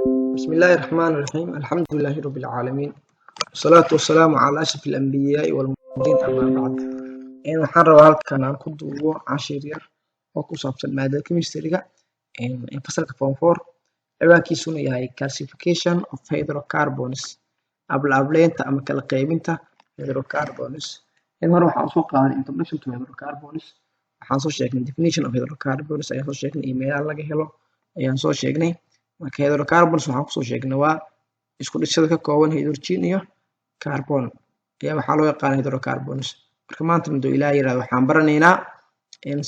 بسم الله الرحمن الرحيم الحمد لله رب العالمين والصلاة والسلام على أشرف الأنبياء والمرسلين أما بعد waxaan rabaa halkan aan ku duubo cashir yar oo ku saabsan maadada chemistry-ga fasalka form 4 ciwaankiisuna yahay classification of hydrocarbons ablaableynta ama kala qaybinta hydrocarbons hore waxaan soo qaadanay introduction to hydrocarbons waxaan soo sheegnay definition of hydrocarbons ayaan soo sheegnay iyo meelaha laga helo ayaan soo sheegnay marka hydrocarbons waxaan kusoo sheegnay waa isku dhishada ka kooban hydrogen iyo carbon ayaa waxaa loo yaqaan hydrocarbons marka maanta muddo ilaa yiraahdo waxaan baranaynaa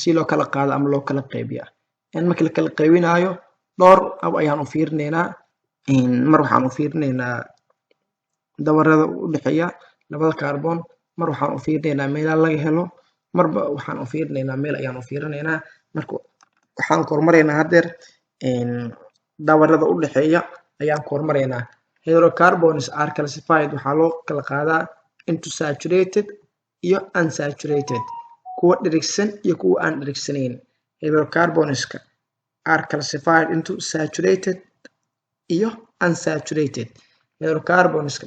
si loo kala qaado ama loo kala qaybiyo marka la kala qaybinayo dhowr ab ayaan u fiirinaynaa mar waxaan u fiirinaynaa dabarada u dhaxeeya labada carbon mar waxaan u fiirinaynaa meelaha laga helo marba waxaan u fiirinaynaa meel ayaan u fiirinaynaa marka waxaan kormaraynaa hadeer dabarada u dhaxeeya ayaan kormaraynaa hydrocarbons are classified waxaa loo kala qaadaa into saturated iyo unsaturated kuwa dherigsan iyo kuwa aan dherigsanayn hydrocarbonska are classified into saturated iyo unsaturated hydrocarbonska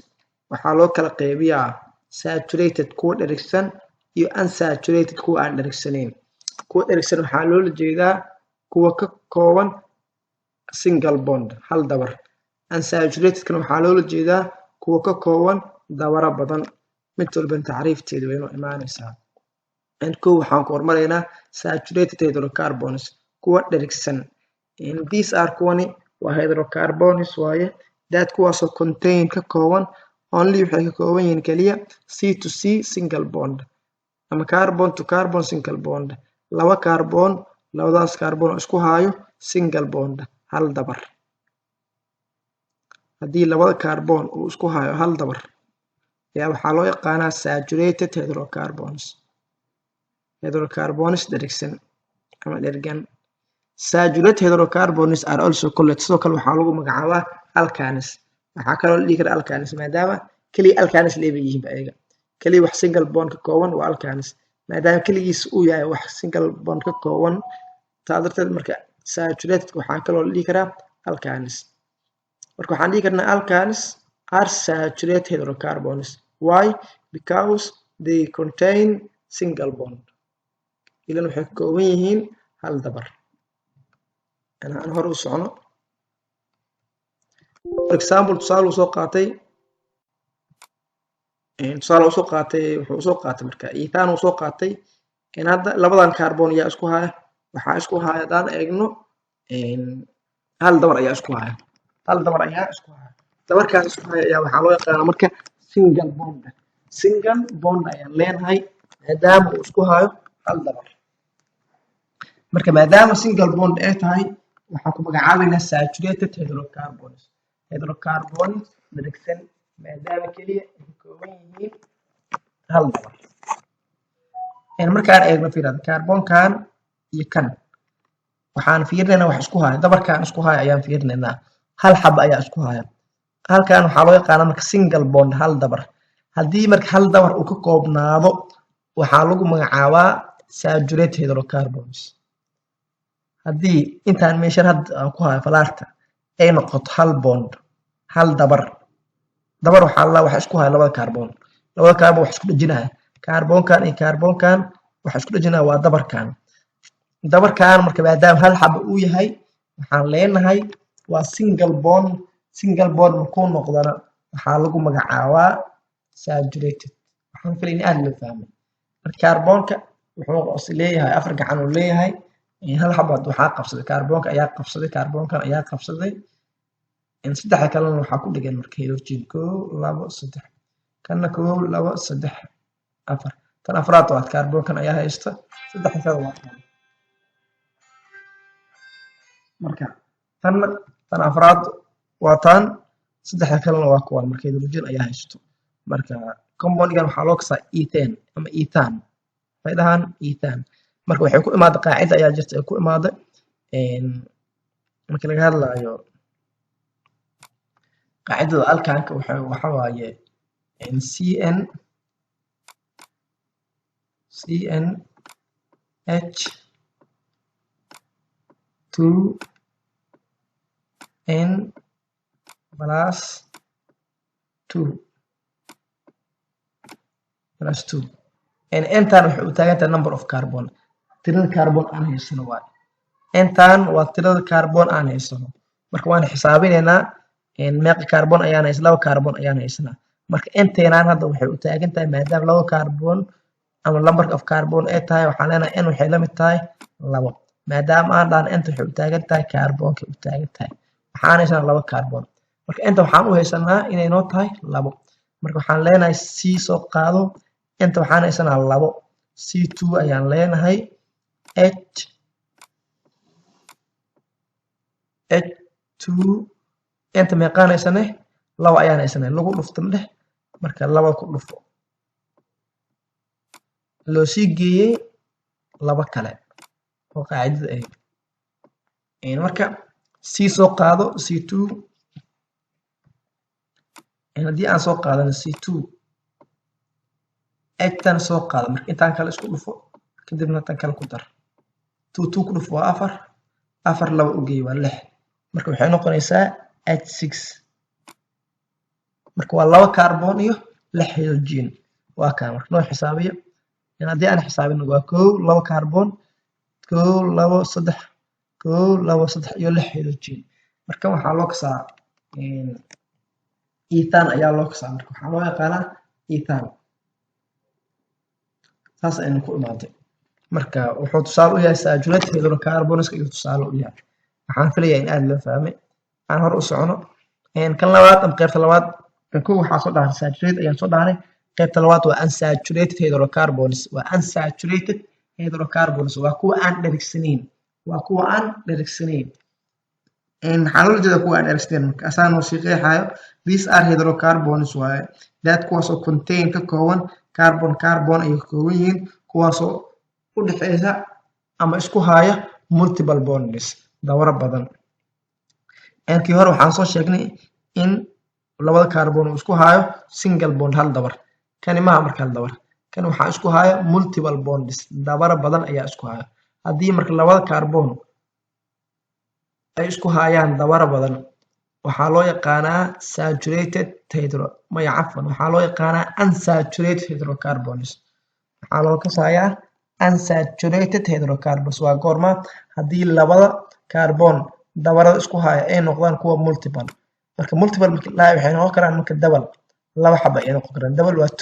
waxaa loo kala qaybiyaa saturated kuwa dherigsan iyo unsaturated kuwa aan dherigsanayn kuwa dherigsan waxaa loola jeedaa kuwa ka kooban single bond hal dabar unsaturated kana waxaa loola jeedaa kuwa ka kooban dabaro badan mid walba tacriifteedu way inoo imaanaysaa kow waxaan ku hormaraynaa saturated hydrocarbons kuwa dherigsan these are kuwani waa hydrocarbons waaye that kuwaasoo contain ka kooban only waxay ka kooban yihiin kaliya C to C single bond ama carbon to carbon single bond laba carbon labadaas carbon isku haayo single bond hal dabar haddii labada carbon uu isku haayo hal dabar ayaa waxaa loo yaqaanaa saturated hydrocarbons dherigsan ama dhergan saturated hydrocarbons are also called sidoo kale waxaa lagu magacaabaa alkanes waxaa kaloo la dhihi karaa alkanes maadaama keliya alkanes leeba yihiin ayaga keliya wax single bond ka kooban waa alkanes maadaama keligiis uu yahay wax single bond ka kooban taa darteed marka saturated waxaa kaloo la dhihi karaa alkanes marka waxaan dhihi karnaa alkanes are saturated hydrocarbons why because they contain single bond ilan waxay ka kooban yihiin hal dabar aan hore u socono for example tusaale uu soo qaatay wuxuu soo qaatay marka ethane uu soo qaatay hadda labadan carbon ayaa isku haya waxaa isku haya hadaan eegno hal dabar ayaa isku haya dabarkaas isku haya ayaa waxaa loo yaqaanaa marka single bond ayaan leenahay maadaama uu isku hayo hal dabar marka maadaama single bond ay tahay waxaan ku magacaabaynaa saturated hydrocarbons dherigsan maadaama keliya ay ka kooban yihiin hal dabar markaan eegno fiirada carbonkan iyo kan waxaan fiirinaynaa wax isku haya dabarkan isku haya ayaan fiirinaynaa hal xaba ayaa isku haya halkan waxaa loo yaqaanaa marka single bond hal dabar haddii marka hal dabar uu ka koobnaado waxaa lagu magacaabaa saturated hydrocarbons haddii intaan meeshan hadda aan ku hayo falaarta ay noqoto hal bond hal dabar waxaa la waxa isku haya labada carbon wax isku dhajinaya carbonkan iyo carbonkan waxa isku dhajinaya waa dabarkan marka maadaama hal xaba uu yahay waxaan leenahay waa single bond markuu noqdana waxaa lagu magacaabaa saturated waxaan filay in aad loo fahmay marka carbonka wuxuu leeyahay afar gacan uu leeyahay hal xabad waxaa qabsaday carbonka ayaa qabsaday carbonkan ayaa qabsaday saddex kalena waxaa ku dhigan marka hydrogen 1 2 3 kana 1 2 3 4 tan afraad waa carbonkan ayaa haysta saddex kale waa marka tan afraad waa tan saddex kalena waa kuwan marka hydrogen ayaa haysto marka compoundgan waxaa loo kasaa ethane ama ethane faydahan ethane marka waxay ku imaada qaacida ayaa jirta ay ku imaada marka laga hadlayo qaacidada alkanka waxa waaye CnH2n plus 2 plus 2 intaan waxay u taagan tahay number of carbon tirada carbon aan haysano waa intaan waa tirada carbon aan haysano marka waan xisaabinaynaa meeqa carbon ayaan haysanaa laba carbon ayaan haysanaa marka inteenaan hadda waxay u taagan tahay maadaama laba carbon ama number of carbon ay tahay waxaan leenahay n waxay la mid tahay 2 maadaama aan dhaan inta waxay u taagan tahay carbonka u taagan tahay waxaan haysanaa laba carbon marka inta waxaan u haysanaa inay noo tahay 2 marka waxaan leenahay c soo qaado inta waxaan haysanaa 2 c2 ayaan leenahay h2 inta meeqaan haysanay 2 ayaan haysanay lagu dhuftan dheh marka 2 ku dhufo loo sii geeyay 2 kale oo qaacidada ah marka c soo qaado c2 haddii aan soo qaadano c2 tan soo qaado marka intaan kale isku dhufo kadibna tan kale ku dar 2 ku dhufo waa 4 2 u geey waa 6 marka waxay noqonaysaa h6 marka waa 2 carbon iyo 6 hydrogen waa kaan marka noo xisaabiyo haddii aan xisaabino waa 1 2 carbon 1 2 3 1 2 3 iyo 6 hydrogen marka waxaa loo kasaa ethane ayaa loo kasaa marka waxaa loo yaqaanaa ethane saas aynu ku imaaday marka wuxuu tusaale u yahay saturated hydrocarbons iyo tusaale u yahay waxaan filayaa in aad loo fahmay aan hor u socono kan labaad ama qaybta labaad kan kow waxaa soo dhahay saturated ayaan soo dhahnay qaybta labaad waa unsaturated hydrocarbons waa unsaturated hydrocarbons waa kuwa aan dhergsanayn maxaa loola jeeda kuwa aan dhergsanayn marka asaan oo sii qeexayo these are hydrocarbons waaye that kuwaasoo contain ka kooban carbon ay ka kooban yihiin kuwaasoo u dhexeysa ama isku haya multiple bonds dawaro badan kii hore waxaan soo sheegnay in labada carbon uu isku hayo single bond hal dabar kani maaha marka hal dabar kan waxaa isku haya multiple bonds dabaro badan ayaa isku haya haddii marka labada carbon ay isku hayaan dabaro badan waxaa loo yaqaanaa saturated waxaa loo yaqaanaa unsaturated hydrocarbons waxaa loo kasayaa unsaturated hydrocarbons waa goorma haddii labada carbon dabarada isku haya ay noqdaan kuwa multiple marka multiple marka la waxay noqon karaan marka double laba xaba ay noqon karaan double waa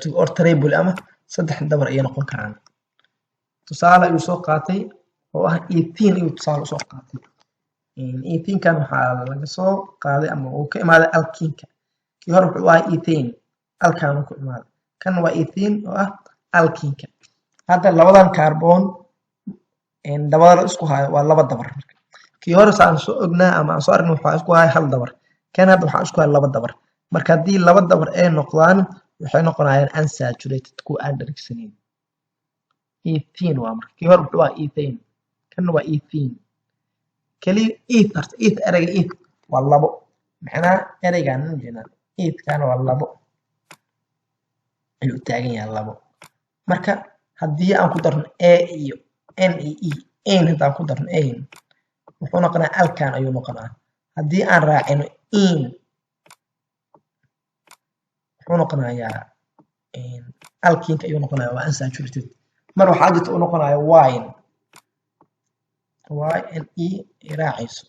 2 or triple ama 3 dabar ay noqon karaan tusaale ayuu soo qaatay oo ah ethene ayuu tusaale soo qaatay ethene kan waxaa laga soo qaaday ama uu ka imaaday alkene kii hore wuxuu ahaa ethane alkan ku imaaday kan waa ethene oo ah alkene hadda labadan carbon dabada isku hayo waa laba dabar kii hore saan soo ognaa ama aan soo aragnay waxaa isku hayo hal dabar kan hadda waxaa isku hayo laba dabar marka haddii laba dabar ay noqdaan waxay noqonayaan unsaturated kuwa aan dhergsanayn ethene waa marka kii hore wuxuu ahaa ethane kan waa ethene kaliya ereyga eth waa labo macnaha ereygan ethkan waa labo ayuu taagan yahay labo marka haddii aan ku darno a iyo n iyo n haddaan ku darno n wuxuu noqonaa alkan ayuu noqonaa haddii aan raacino in wuxuu noqonayaa alkinka ayuu noqonayaa waa unsaturated mar waxaa jirta uu noqonayo wine raacayso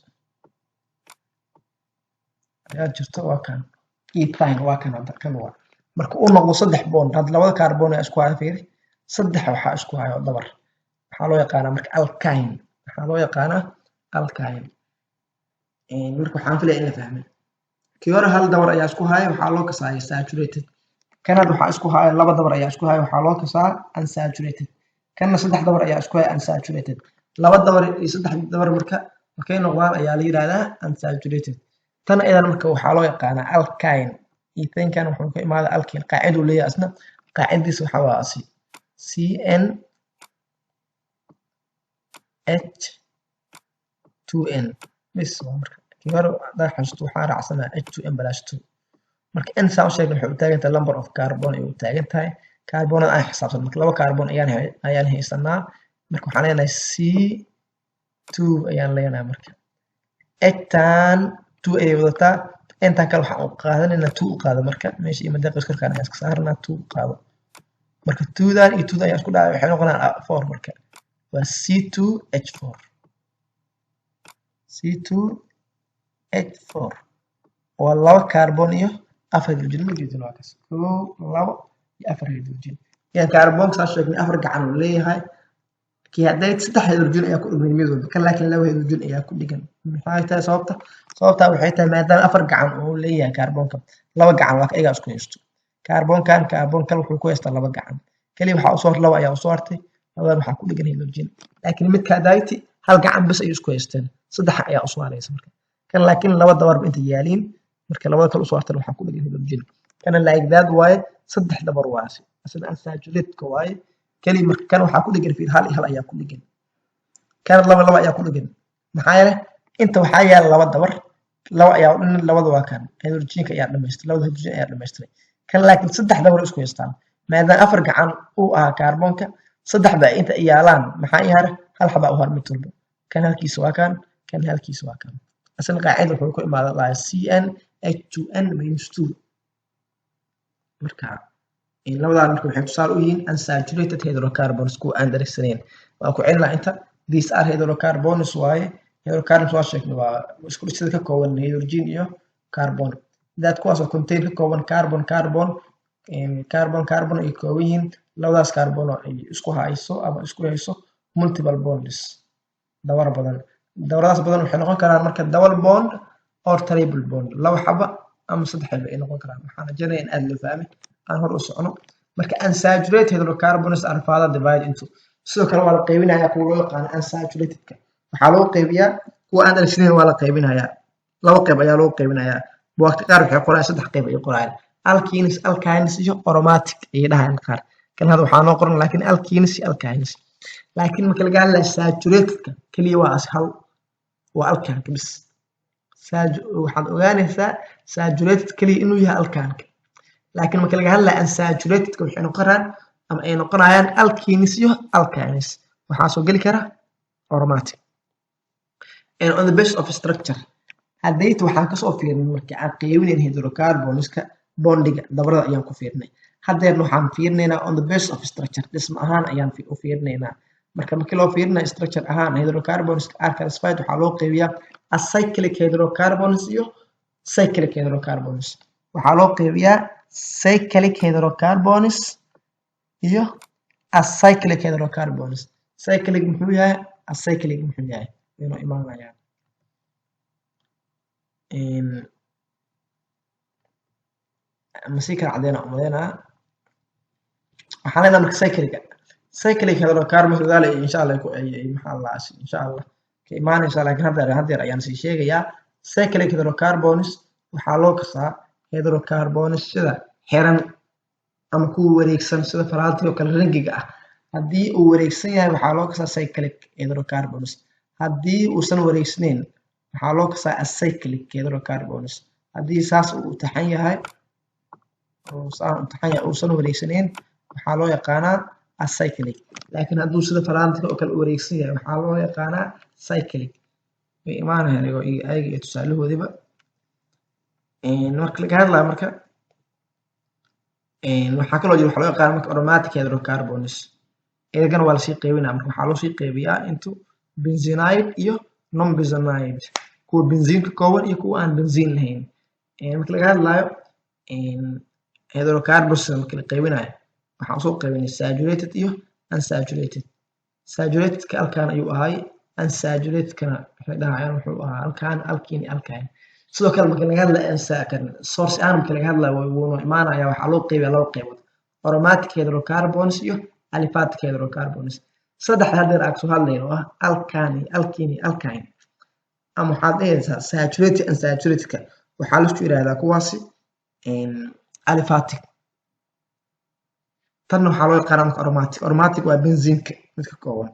ayaa jirto waa kan ethine waa kan hadda kan waa marka uu noqdo 3 bond hadda labada carbon ay isku hayo fiiri 3 waxaa isku hayo dabar waxaa loo yaqaanaa marka alkyne marka waxaan filayaa in la fahmay kii hore hal dabar ayaa isku hayo waxaa loo kasaaya saturated kan hadda waxaa isku hayo laba dabar ayaa isku hayo waxaa loo kasaa unsaturated kanna 3 dabar ayaa isku hayo unsaturated laba dabar iyo 3 dabar markay noqdaan ayaa la yiraahdaa unsaturated tan aydan marka waxaa loo yaqaanaa alkyne ethane kan wuxuu ka imaadaa alkene qaacido uu leeyahay asna qaacidadiisa waxaa waa CN H2N bes marka kii hore haddaa xasuusto waxaa raacsanaa H2N + 2 marka n saa u sheegay waxay u taagan tahay number of carbon ay u taagan tahay carbonada aan xisaabsan marka laba carbon ayaan haysanaa marka waxaan leenahay C2 ayaan leenahay marka tan 2 ay wadataa intaan kale waxaan u qaadanaynaa 2 u qaado marka meesha iyo madaaqis korkaan ayaan iska saarnaa 2 u qaado marka 2dan iyo 2dan ayaa isku dhacay waxay noqonayaan 4 marka waa C2H4 C2H4 waa 2 kaarboon iyo 4 hydrogen ma jeedin waa kaas 1 2 iyo 4 hydrogen yani kaarboonka saas sheegnay 4 gacan uu leeyahay kii hadday 3 hydrogen ayaa ku dhigan mid walba kan laakiin 2 hydrogen ayaa ku dhigan maxay tahay sababta waxay tahay maadaama 4 gacan uu leeyahay kaarboonka 2 gacan waa ka iga isku haysto kaarboon kale wuxuu ku haystaa 2 gacan kaliya waxa u soo 2 ayaa u soo hartay labadan waxa ku dhigan hydrogen laakiin midka dayti hal gacan bas ay isku haystaan 3 ayaa u soo haraysa marka kan laakiin 2 dabarba inta yaaliin marka labada kale u soo hartay waxa ku dhigan hydrogen kana like that waaye 3 dabar waasi asal unsaturated ka waaye kaliya marka kan waxa ku dhigan fiir hal ayaa ku dhigan kan 2 ayaa ku dhigan maxaa yeelay inta waxa yaal 2 dabar 2 ayaa labada waa kan hydrogen ayaa dhameystay labada hydrogen ayaa dhameystay kan laakiin 3 dabar isku haystaan maadaama 4 gacan uu ahaa kaarboonka 3 baa inta yaalaan maxaa yaar hal xaba u har mid walba kan halkiisa waa kan halkiisa waa kan asal qaacida wuxuu ku imaadaa CnH2n-2 marka labadan marka waxay tusaale u yihiin unsaturated hydrocarbons kuwa aan dareersanayn waa ku celinaa inta these are hydrocarbons waaye hydrocarbons waa sheegnay waa isku dhigtada ka kooban hydrogen iyo carbon that kuwaas oo contain ka kooban carbon ay kooban yihiin labadaas carbon oo ay isku hayso multiple bonds dawar badan dawradaas badan waxay noqon karaan marka double bond or triple bond laba xaba ama 3 xaba ay noqon karaan waxaan rajaynayaa in aad la fahmay aan hor u socono marka unsaturated hydrocarbons are further divided into sidoo kale waa la qaybinayaa kuwa loo yaqaan unsaturated ka waxaa loo qaybiyaa kuwa aan dareersanayn waa la qaybinayaa laba qayb ayaa loo qaybinayaa waqti qaar waxay qorayaan 3 qayb ay qorayaan alkenes iyo aromatic ay dhahaan qaar kan hada waxaa noo qoran laakiin alkenes iyo alkenes laakiin marka laga hadlayo saturated ka kaliya waa ashal waa alkanka bis waxaad ogaanaysaa saturated kaliya inuu yahay alkanka laakiin marka laga hadlayo unsaturated ka waxay noqonayaan ama ay noqonayaan alkenes iyo alkenes waxaa soo gali kara aromatic and on the basis of structure haddayta waxaan kasoo fiirnay marka aan qaybinayn hydrocarbonska bondiga dabarada ayaan ku fiirnay haddeerna waxaan fiirinaynaa on the basis of structure dhismo ahaan ayaan u fiirinaynaa markii loo fiirinayo structure ahaan hydrocarbons are classified waxaa loo qaybiyaa acyclic hydrocarbons iyo cyclic hydrocarbons waxaa loo qaybiyaa cyclic hydrocarbons iyo acyclic hydrocarbons cyclic muxuu yahay acyclic muxuu yahay inuu imaanayaan مسيكر عدينا أمدينا وحالنا مرك cyclic hydrocarbons ذلك إن شاء الله يكون أي محل عسي إن شاء الله كإيمان إن شاء الله هذا يعني شيء يا cyclic hydrocarbons وحالوك صا hydrocarbons كذا حيران أم كو وريكسن سيدا فرالتي وكالرنجيجا هدي وريكسن يعني وحالوك صا cyclic hydrocarbons هدي وسن وريكسنين وحالوك صا acyclic hydrocarbons هدي ساس وتحية هاي uusan wareegsaneyn waxaa loo yaqaanaa acyclic laakiin hadduu sida faraantiga oo kale u wareegsan yahay waxaa loo yaqaanaa cyclic way imaanayaan ayaga iyo tusaalahoodiba marka laga hadlayo marka waxaa kaloo jira waxaa loo yaqaanaa marka aromatic hydrocarbons iyagana waa lasii qaybinaa marka waxaa loo sii qaybiyaa into benzenide iyo non benzenide kuwa benziin ka kooban iyo kuwa aan benziin lahayn marka laga hadlayo hydrocarbons marka la qaybinayo waxaan soo qaybinay saturated iyo unsaturated saturated ka alkan ayuu ahay unsaturated kana waxay dhahayaan wuxuu ahaa alkan alkene alkane sidoo kale marka laga hadlayo source aan marka laga hadlayo wuu imaanaya waxaa loo qaybiyaa laba qaybood aromatic hydrocarbons iyo aliphatic hydrocarbons saddex hadeer aan soo hadlayno ah alkane alkene alkane ama waxaad dhahaysaa saturated unsaturated ka waxaa la isku yiraahdaa kuwaasi aliphatic tan waxaa loo yaqaanaa aromatic waa benziinka mid ka kooban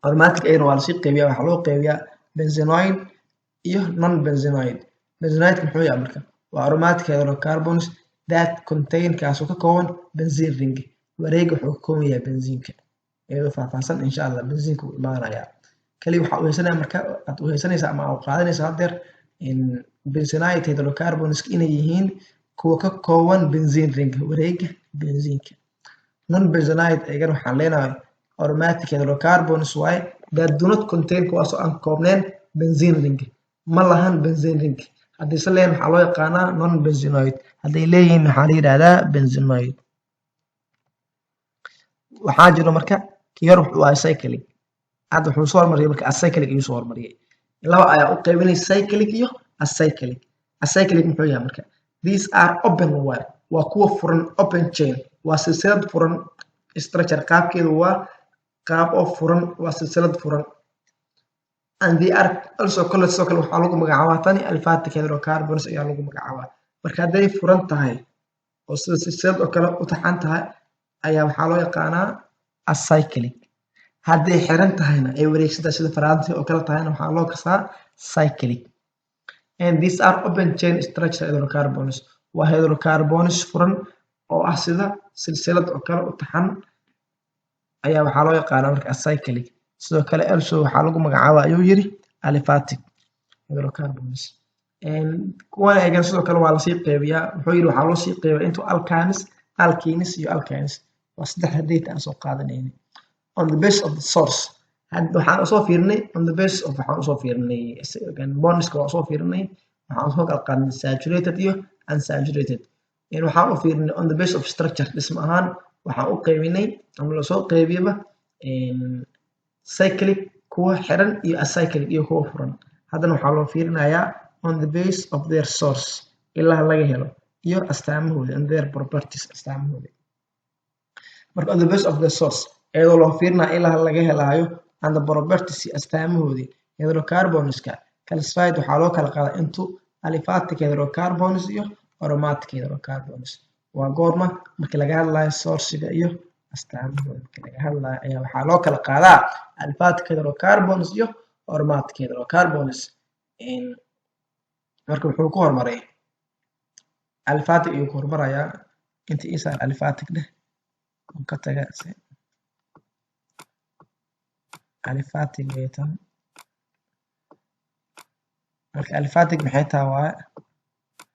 aromatic ayana waa lasii qaybiyaa waxaa loo qaybiyaa benzenoid iyo non benzenoid benzenoid muxuu yahay marka waa aromatic hydrocarbons that contain kaasoo ka kooban benzene ring wareega wuxuu ka kooban yahay benziinka iyadoo faahfaahsan insha Allah benziinka wuu imaanayaa kaliya waxaa u haysanaya marka aad u haysanaysaa ama aad qaadanaysaa haddeer in benzenite hydrocarbons inay yihiin kuwa ka kooban benzene ring wareega benziinka. Non benzenite ayagana waxaan leenahay aromatic hydrocarbons waaye that do not contain kuwaasoo aan koobneen benzene ring ma lahan benzene ring haddii se leeyahin waxaa loo yaqaanaa non benzenoid hadday leeyihiin waxaa la yidhahdaa benzenoid. waxaa jiro marka kii hor wuxuu ahaa cyclic hadda wuxuu soo hormariyay marka acyclic ayuu soo hormariyay laba ayaa u qaybinay cyclic iyo acyclic. Acyclic muxuu yahay marka these are open wire waa kuwa furan open chain waa silsilad furan structure qaabkeedu waa qaab oo furan waa silsilad furan and they are also called sidoo kale waxaa lagu magacaabaa tani aliphatic hydrocarbons ayaa lagu magacaabaa marka hadday furan tahay oo sida silsilad oo kale u taxan tahay ayaa waxaa loo yaqaanaa acyclic hadday xiran tahayna ay wareegsantahay sida faraanti oo kale tahayna waxaa loo kasaa cyclic. And these are open chain structure hydrocarbons waa hydrocarbons furan oo ah sida silsilad oo kale u taxan ayaa waxaa loo yaqaanaa marka acyclic. sidoo kale also waxaa lagu magacaabaa ayuu yiri aliphatic hydrocarbons. kuwan ayagana sidoo kale waa lasii qeybiyaa wuxuu yiri waxaa loo sii qeybiyaa into alkanes alkenes iyo alkanes waa saddex data aan soo qaadanayna on the base of the source waxaan usoo fiirnay on the base of waxaan usoo fiirnay bondska waa usoo fiirnay waxaan usoo kala qaadnay saturated iyo unsaturated waxaan u fiirnay on the base of structure dhismo ahaan waxaan u qeybinay ama lasoo qeybiyaba cyclic kuwa xiran iyo acyclic iyo kuwa furan haddana waxaa loo fiirinayaa on the base of their source ilaa laga helo iyo astaamahooda and their properties astaamahooda. marka on the base of the source iyadoo loo fiirinaya ilaa laga helaayo and the properties astaamahooda hydrocarbonska calcified waxaa loo kala qaadaa into aliphatic hydrocarbons iyo aromatic hydrocarbons waa goorma marka laga hadlayo sourcega iyo astaamahooda marka laga hadlayo ayaa waxaa loo kala qaadaa aliphatic hydrocarbons iyo aromatic hydrocarbons. marka wuxuu ku hormaray aliphatic ayuu ku hormarayaa inta isa aliphatic dheh ka taga aliphatic weetan marka aliphatic maxay tahay waa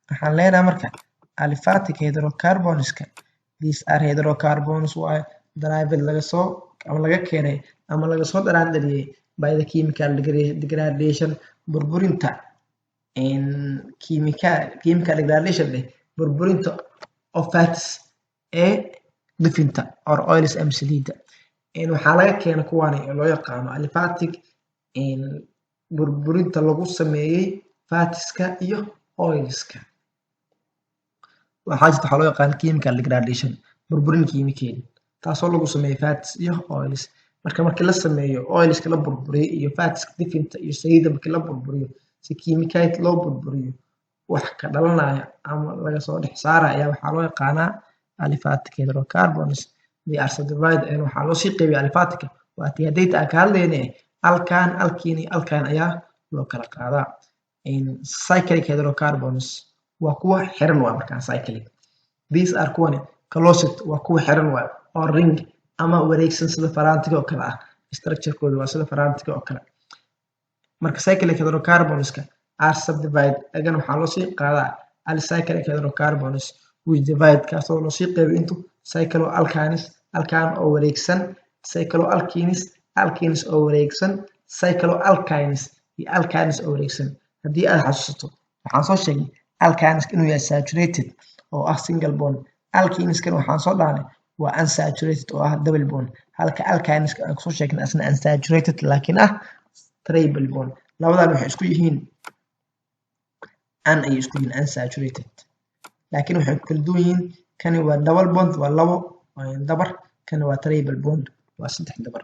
waxaan leenahay marka aliphatic hydrocarbonska these are hydrocarbons waa derived laga soo ama laga keenay ama laga soo daraandariyay by the chemical degradation burburinta chemical degradation burburinta of fats ee dufinta or oils ama saliida waxaa laga keena kuwaan loo yaqaano aliphatic burburinta lagu sameeyay fatska iyo oilska. waxaa jirta waxaa loo yaqaan chemical degradation burburin kiimikeed taasoo lagu sameeyay fats iyo oils markii la sameeyo oilska la burburiyo iyo fatska dufinta iyo saliida markii la burburiyo si kiimikaad loo burburiyo wax ka dhalanaya ama laga soo dhex saaraya ayaa waxaa loo yaqaanaa aliphatic hydrocarbons. they are subdivided and waxaa loo sii qeybiya aliphatic waa tii data aan ka hadlaynay alkan alkene iyo alkyne ayaa loo kala qaadaa. cyclic hydrocarbons waa kuwa xiran waa markaa cyclic. these are kuwani closed waa kuwa xiran waa oo ring ama wareegsan sida faraantiga oo kale ah structurekooda waa sida faraantiga oo kale. marka cyclic hydrocarbonska are subdivided again waxaa loo sii qaadaa alicyclic hydrocarbons which divide kaasoo loo sii qeybiyo into cycloalkanes alkan oo wareegsan cycloalkenes alkenes oo wareegsan cycloalkynes iyo alkynes oo wareegsan. haddii aad xasuusato waxaan soo sheegnay alkynes inuu yahay saturated oo ah single bond alkeneskan waxaan soo dhahnay waa unsaturated oo ah double bond halka alkyneska aan kusoo sheegnay asna unsaturated laakiin ah triple bond labadan waxay isku yihiin ayay isku yihiin unsaturated laakiin waxay kala duwan yihiin kani waa double bond waa labo dabar kani waa triple bond waa saddex dabar.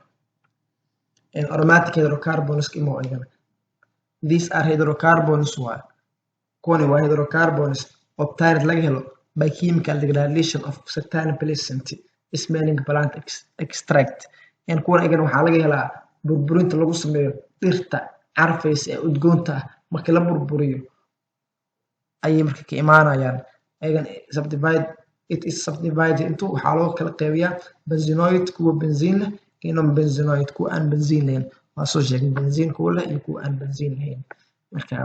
aromatic hydrocarbons imo ayagana these are hydrocarbons waa kuwani waa hydrocarbons obtained laga helo by chemical degradation of certain pleasant smelling plant extract. kuwan ayagana waxaa laga helaa burburinta lagu sameeyo dhirta carfaysa ee udgoonta ah markii la burburiyo ayay marka ka imaanayaan ayagana it is subdivided into waxaa loo kala qeybiyaa benzenoid kuwa benziin leh iyo non benzenoid kuwa aan benziin lahayn waa soo sheegay benziin kuwa leh iyo kuwa aan benziin lahayn. Marka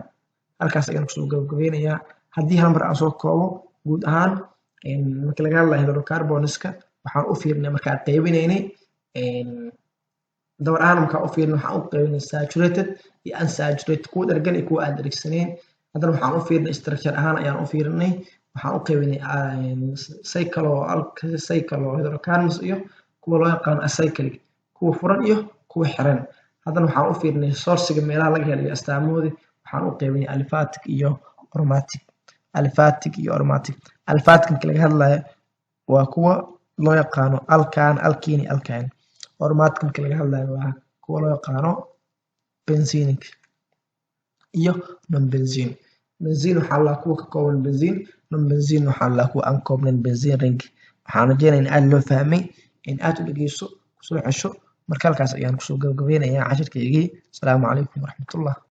halkaas ayaan kusoo gabagabeynayaa. Haddii hal mar aan soo koobo guud ahaan marka laga hadlayo hydrocarbonska waxaan u fiirnay markaan qaybinaynay dabar ahaan markaan u fiirnay waxaan u qaybinay saturated iyo unsaturated kuwa dhergan iyo kuwa aan dheregsaneyn. haddana waxaan u fiirnay structure ahaan ayaan u fiirinay waxaan u qaybinay cyclohydrocarbons iyo kuwa loo yaqaano acyclic kuwa furan iyo kuwa xiran. haddana waxaan u fiirnay sourciga meelaha laga helayo astaamoodi waxaan u qaybinay aliphatic iyo aromatic. aliphatic marka laga hadlayo waa kuwa loo yaqaano alkan alkene iyo alkyne. aromatic marka laga hadlayo waa kuwa loo yaqaano benzenic iyo non benzene. benzene waxaa la kuwa ka kooban benzene, non benzene waxaa la kuwa aan koobnayn benzene ring. waxaan rajeynayaa in aad loo fahmay in aad u dhageyso kusoo cesho marka halkaas ayaan kusoo gabagabeynayaa cashirkaygii. Asalaamu calaykum waraxmatullah.